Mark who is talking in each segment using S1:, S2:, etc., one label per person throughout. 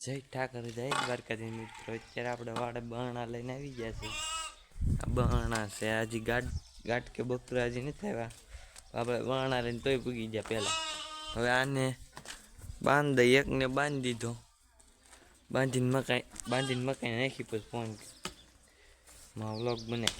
S1: જય ઠાકર જય દ્વારકાધી મિત્રો, અત્યારે આપણે વાડે બહાણા લઈને આવી ગયા છે. આ બહાણા છે હજી ગાઢ કે બકરા હજી નથી આવ્યા. આપણે બહાણા લઈને તોય પૂગી ગયા પહેલાં. હવે આને બાંધ દઈ, એકને બાંધી દીધો, બાંધીને મકાઈ નાખી પછી ફોન માં વ્લોગ બને.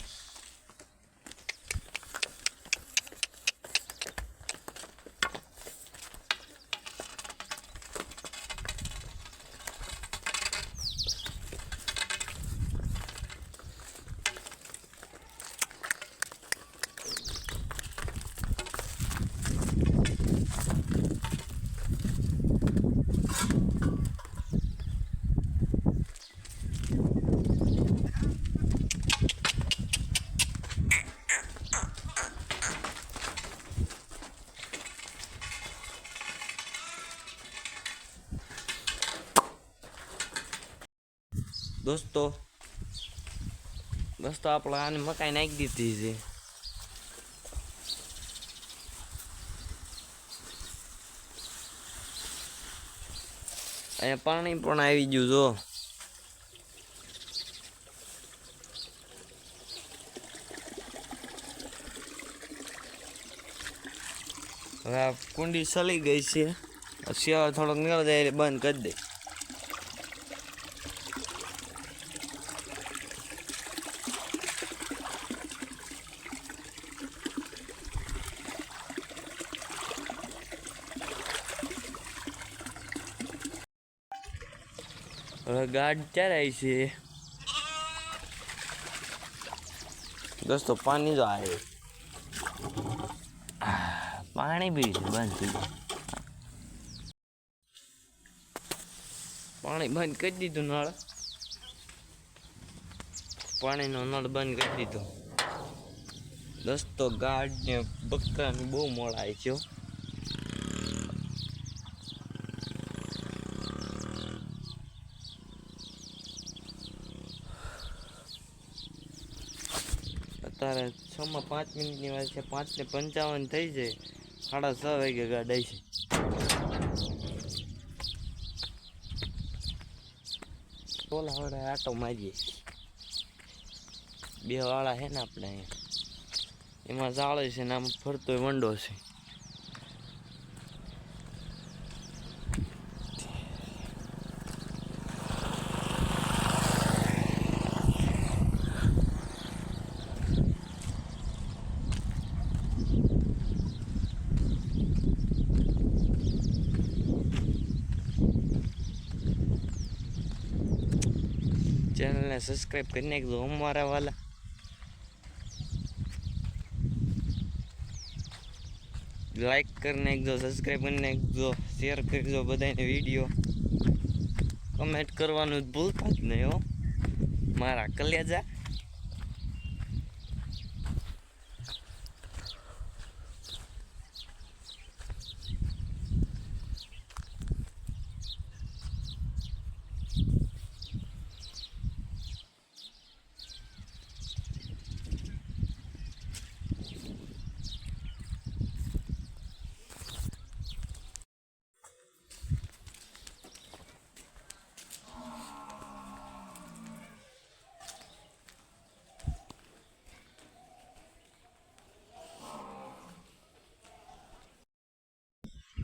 S1: દોસ્તો આપણે આને મકાઈ નાખી દીધી છે. અહીંયા પાણી પણ આવી ગયું જો. હવે આ કુંડી સલી ગઈ છે, શિયાળો થોડોક નીકળી જાય એટલે બંધ કરી દે. હવે ગાઢ ક્યારે આવી છે દોસ્તો? પાણી તો આવે, પાણી બી બંધ થઈ ગયું. પાણી બંધ કરી દીધું, નળ પાણીનો નળ બંધ કરી દીધો દોસ્તો. ગાઢ ને બકરાને બહુ મોડાય છે. અત્યારે 6 માં 5 મિનિટની વાત છે, 5:55 થઈ જાય. 6:30 વાગે ગાડી છે. ટોલા વાળા આટો મારીએ, 2 વાળા છે ને આપણે અહીંયા, એમાં જાળે છે ને આમ ફરતો વંડો છે. ચેનલને સબસ્ક્રાઈબ કરી નાખજો અમારા વાલા. લાઈક કરી નાખજો, સબસ્ક્રાઈબ કરી નાખજો, શેર કરજો બધાને વિડીયો, કમેન્ટ કરવાનું ભૂલતા જ નહીં હો મારા કલેજા.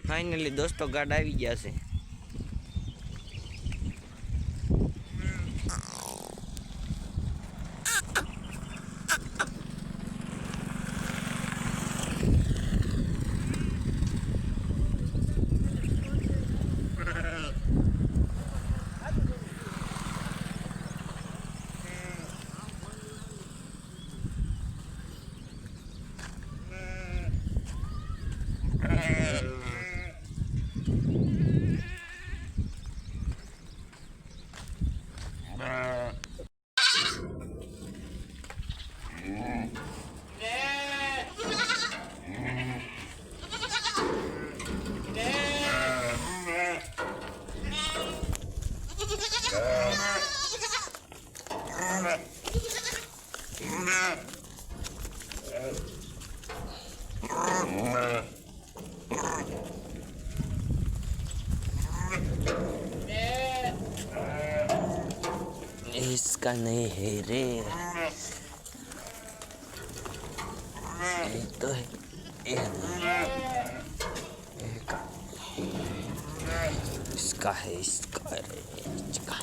S1: ફાઇનલી દોસ્તો ગાડ આવી ગયા છે. इसका नहीं है रे, ये तो है, ये नहीं, ये का, इसका है, इसका है, इसका।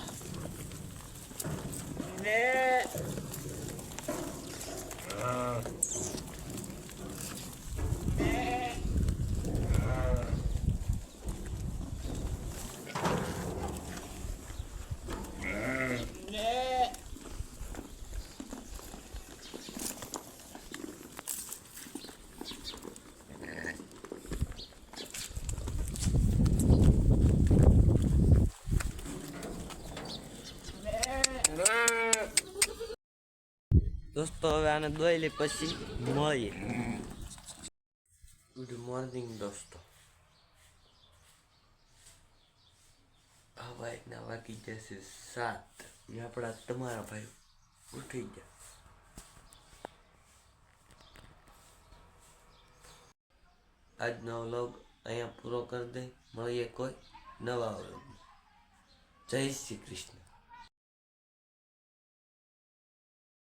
S1: દોસ્તો હવે આને દોઈ લે પછી મળીએ. ગુડ મોર્નિંગ દોસ્તો. હવે ના વાગી જશે 7 ને આપણા તમારા ભાઈ ઉઠી ગયા. આજનો વ્લોગ અહીંયા પૂરો કરી દે. મળીએ કોઈ નવા વ્લોગ. જય શ્રી કૃષ્ણ.